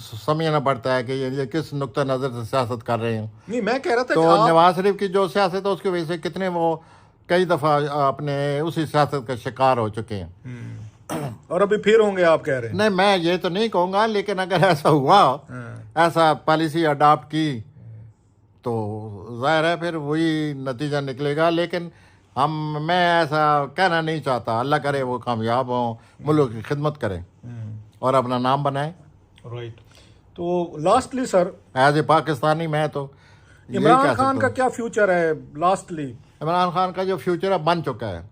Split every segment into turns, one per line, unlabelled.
समझना पड़ता है कि ये किस नुक्ता नज़र से सियासत कर रहे हैं।
नहीं, मैं कह रहा था
तो
कि
नवाज शरीफ की जो सियासत है उसकी वजह से कितने वो कई दफ़ा अपने उसी सियासत का शिकार हो चुके हैं।
और अभी फिर होंगे, आप कह रहे हैं?
नहीं, मैं ये तो नहीं कहूँगा, लेकिन अगर ऐसा हुआ, ऐसा पॉलिसी अडॉप्ट की, तो जाहिर है फिर वही नतीजा निकलेगा। लेकिन मैं ऐसा कहना नहीं चाहता। अल्लाह करे वो कामयाब हों, मुल्क की खिदमत करें और अपना नाम बनाएं।
राइट। तो lastly sir,
as a Pakistani मैं तो यही
इमरान
कह
खान
सकता
का
हूँ।
क्या फ्यूचर है लास्टली?
इमरान खान का जो फ्यूचर अब बन चुका है,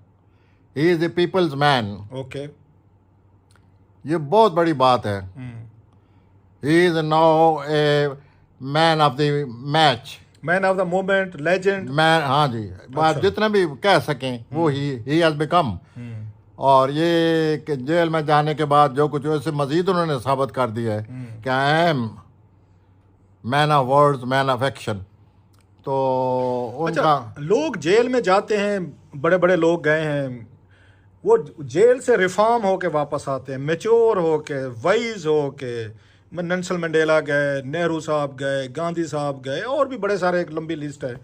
he is a people's man.
Okay.
ये बहुत बड़ी बात है। He is now a man of the match,
man of the moment, legend.
मैं, हाँ जी, बात जितना भी कह सकें वो ही हैज़ बिकम। और ये कि जेल में जाने के बाद जो कुछ उससे मजीद उन्होंने साबित कर दिया है कि I am man of words, man of action. तो उनका
अच्छा, लोग जेल में जाते हैं, बड़े बड़े लोग गए हैं, वो जेल से रिफॉर्म होके वापस आते हैं, मेच्योर होके, वाइज होके। नेल्सन मंडेला गए, नेहरू साहब गए, गांधी साहब गए, और भी बड़े सारे, एक लंबी लिस्ट है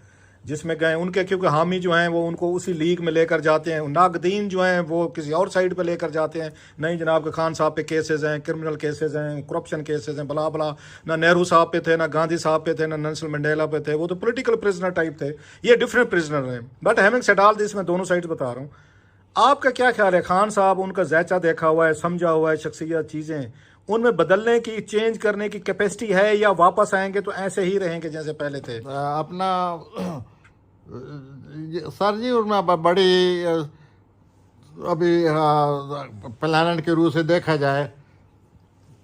जिसमें गए। उनके क्योंकि हामी जो हैं वो उनको उसी लीग में लेकर जाते हैं, नागदीन जो हैं वो किसी और साइड पे लेकर जाते हैं। नहीं जनाब के खान साहब पे केसेस हैं, क्रिमिनल केसेस हैं, करप्शन केसेस हैं, बला बला। ना नेहरू साहब पे थे, ना गांधी साहब पे थे, ना नेल्सन मंडेला पे थे, वो तो पॉलिटिकल प्रिजनर टाइप थे। ये डिफरेंट प्रिजनर हैं। But having said all this, मैं दोनों साइड बता रहा हूँ। आपका क्या ख्याल है? खान साहब, उनका ज़ैचा देखा हुआ है, समझा हुआ है, शख्सियत, चीज़ें उनमें बदलने की, चेंज करने की कैपेसिटी है, या वापस आएंगे तो ऐसे ही रहेंगे जैसे पहले थे?
अपना सर जी, उनमें बड़ी अभी प्लानट के रूप से देखा जाए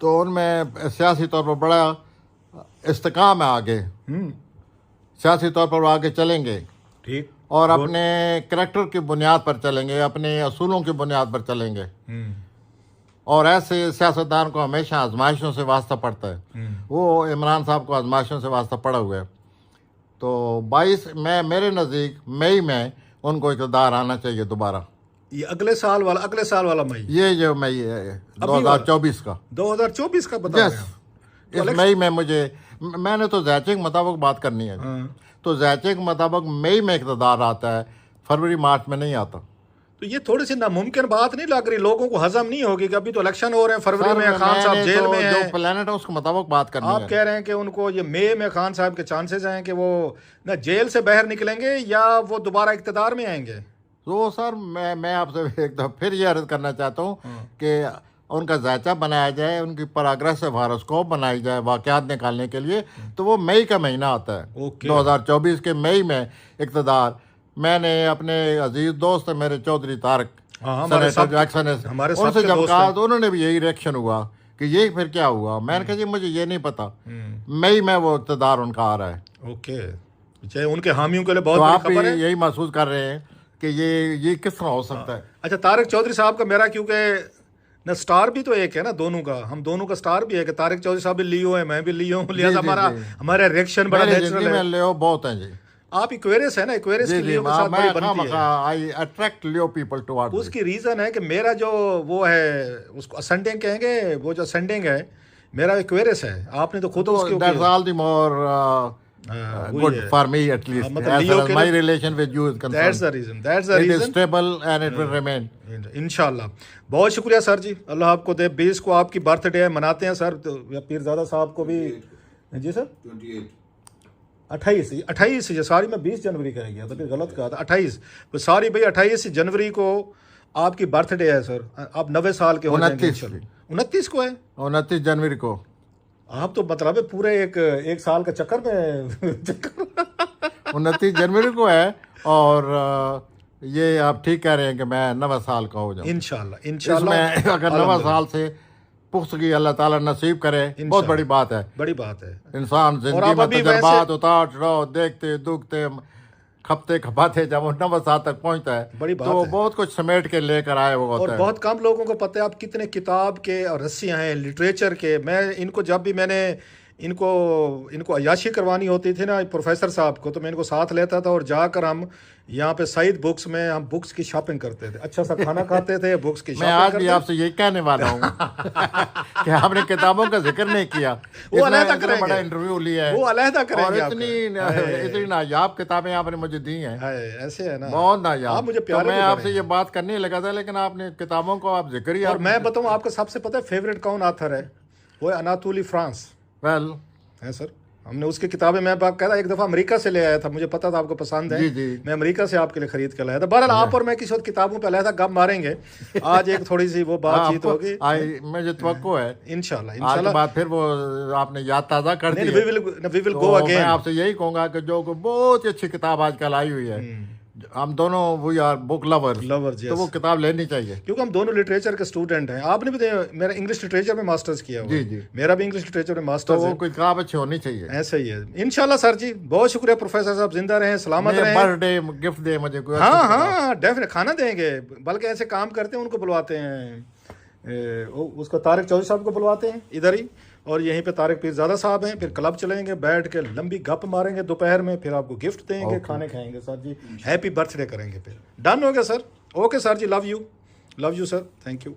तो उनमें सियासी तौर पर बड़ा इस्तेकाम है आगे। सियासी तौर पर वो आगे चलेंगे,
ठीक,
और अपने करैक्टर की बुनियाद पर चलेंगे, अपने असूलों की बुनियाद पर चलेंगे। और ऐसे सियासतदान को हमेशा आजमाइशों से वास्ता पड़ता है। वो इमरान साहब को आजमाइशों से वास्ता पड़ा हुआ है। तो 22 में मेरे नज़दीक मई में उनको इक़्तिदार आना चाहिए दोबारा।
ये अगले साल वाला मई?
ये जो मई है 2024 का,
2024 का बता रहे हैं?
इस मई में मैंने तो ज़ैचे के मुताबिक बात करनी है। तो ज़ैचे के मुताबिक मई में इक़्तिदार आता है, फरवरी मार्च में नहीं आता।
तो ये थोड़ी सी नामुमकिन बात नहीं लग रही? लोगों को हजम नहीं होगी कि अभी तो इलेक्शन हो रहे हैं, फरवरी में खान साहब जेल में हैं।
जो प्लेनेट है उसके मुताबिक बात करनी है।
आप कह रहे हैं कि उनको ये मई में खान साहब के चांसेस हैं कि वो ना जेल से बाहर निकलेंगे या वो दोबारा इक़्तिदार में आएंगे?
तो सर मैं आपसे एक दफ़ा फिर ये अर्ज करना चाहता हूँ कि उनका ज़ायचा बनाया जाए, उनकी प्रोग्रेसिव हॉरोस्कोप बनाई जाए वाक़यात निकालने के लिए। तो वो मई का महीना आता है, 2024 के मई में इक़्तिदार। मैंने अपने अजीज दोस्त मेरे चौधरी तारक सेनेटर जैक्सन उनसे जब कहा तो उन्होंने भी यही रिएक्शन हुआ कि ये फिर क्या हुआ। मैंने कहा जी मुझे ये नहीं पता, मई में वो इक़्तिदार उनका आ रहा है।
ओके, उनके हामियों के लिए बहुत
तो
बड़ी
आप
खबर है।
यही महसूस कर रहे हैं कि ये किस तरह हो सकता है।
अच्छा, तारिक चौधरी साहब का मेरा, क्योंकि ना स्टार भी तो एक है ना, दोनों का, हम दोनों का स्टार भी है कि तारिक चौधरी साहब भी लियो है, मैं भी लियो हूँ, लिहाजा हमारा रिएक्शन बड़ा नेचुरल है।
लियो बहुत है जी।
आप इक्वेरियस है ना, इक्वेरियस की लियो के साथ बड़ी बनती है।
आई अट्रैक्ट लियो पीपल टुवर्ड्स।
उसकी रीजन है कि मेरा जो वो है, उसको असेंडिंग कहेंगे, वो जो असेंडिंग है मेरा इक्वेरियस है। आपने तो खुद उसके
that's all the more good for me at least, as far as my relation with you is concerned.
That's the reason. It
is stable and it will remain.
इंशाल्लाह। बहुत शुक्रिया सर जी, अल्लाह आपको दे। 20 को आपकी बर्थडे है, मनाते हैं सर। तो पीरजादा साहब को भी जी सर 28 सॉरी, मैं 20 जनवरी का गया था, फिर गलत कहा था 28। तो सॉरी भाई, 28 जनवरी को आपकी बर्थडे है सर। आप 90 साल के हो जाएंगे। 29 को है,
29 जनवरी को।
आप तो मतलब है पूरे एक साल का चक्कर में
29 जनवरी को है। और ये आप ठीक कह रहे हैं कि मैं 90 साल का हो जाऊँ इंशाल्लाह। अगर 90 साल से पुख्तगी अल्लाह ताला नसीब करे, बहुत बड़ी बात है।
बड़ी बात है।
इंसान जिंदगी में तजर्बात, उतार चढ़ाव, देखते दुखते, खपते खपाते जब 90 साल तक पहुंचता है,
बड़ी बात
तो
है।
बहुत कुछ समेट के लेकर आए वो होता
और
है।
बहुत कम लोगों को पता है आप कितने किताब के और रस्सियाँ हैं लिटरेचर के। मैं इनको जब भी मैंने इनको अय्याशी करवानी होती थी ना प्रोफेसर साहब को, तो मैं इनको साथ लेता था और जाकर हम यहाँ पे सईद बुक्स में हम बुक्स की शॉपिंग करते थे, अच्छा सा खाना खाते थे, बुक्स की
मैं
शॉपिंग
आज
करते
भी
थे।
आपसे यही कहने वाला हूँ कि आपने किताबों का जिक्र नहीं किया।
वो अलहदा
इतना
करेंगे।
बड़ा इंटरव्यू लिया है,
वो अलहदा
और
करेंगे
इतनी नायाब किताबें आपने मुझे दी हैं,
ऐसे है ना,
बहुत नायाब।
आप मुझे
तो
प्यारे
मैं
भी
आपसे
बड़े
ये बात करने ही लगा था, लेकिन आपने किताबों को आप जिक्र ही
और मैं बताऊं आपको सबसे पता है फेवरेट कौन ऑथर है? वो है अनातोली फ्रांस
वेल
है सर। हमने उसकी किताबें, मैं बात कह रहा एक दफ़ा अमेरिका से ले आया था, मुझे पता था आपको पसंद है,
जी जी
मैं अमेरिका से आपके लिए खरीद कर लाया था। बहरहाल आप और मैं किसी और किताबों पे लाया था, गप मारेंगे आज, एक थोड़ी सी वो बातचीत होगी
मुझे तवक्को है
इंशाल्लाह
आज के
इंशाल्लाह।
बाद फिर वो आपने याद ताज़ा कर दी
नहीं,
है।
वी विल
तो
गो
मैं
अगेन।
आपसे यही कहूंगा कि जो बहुत ही अच्छी किताब आजकल आई हुई है, हम दोनों we are book lovers,
lovers,
तो वो किताब लेनी चाहिए।
क्योंकि हम दोनों लिटरेचर के स्टूडेंट हैं। आपने भी मेरा इंग्लिश लिटरेचर में मास्टर्स किया हुआ
जी
है,
जी,
मेरा भी इंग्लिश लिटरेचर में
तो
मास्टर्स
वो
है।
कोई किताब अच्छी होनी चाहिए।
ऐसा ही है इंशाल्लाह सर जी। बहुत शुक्रिया प्रोफेसर साहब, जिंदा रहें, सलामत रहें।
बर्थडे गिफ्ट दे मुझे कोई अच्छी
हाँ
किताब।
हाँ डेफिनेट खाना देंगे, बल्कि ऐसे काम करते हैं उनको बुलवाते हैं, उसको तारिक चौधरी साहब को बुलवाते हैं इधर ही, और यहीं पे तारिक पीरजादा साहब हैं, फिर क्लब चलेंगे, बैठ के लंबी गप मारेंगे दोपहर में, फिर आपको गिफ्ट देंगे, खाने खाएंगे सर जी, हैप्पी बर्थडे करेंगे, फिर डन हो गया sir. Okay sir ji, love you sir, thank you.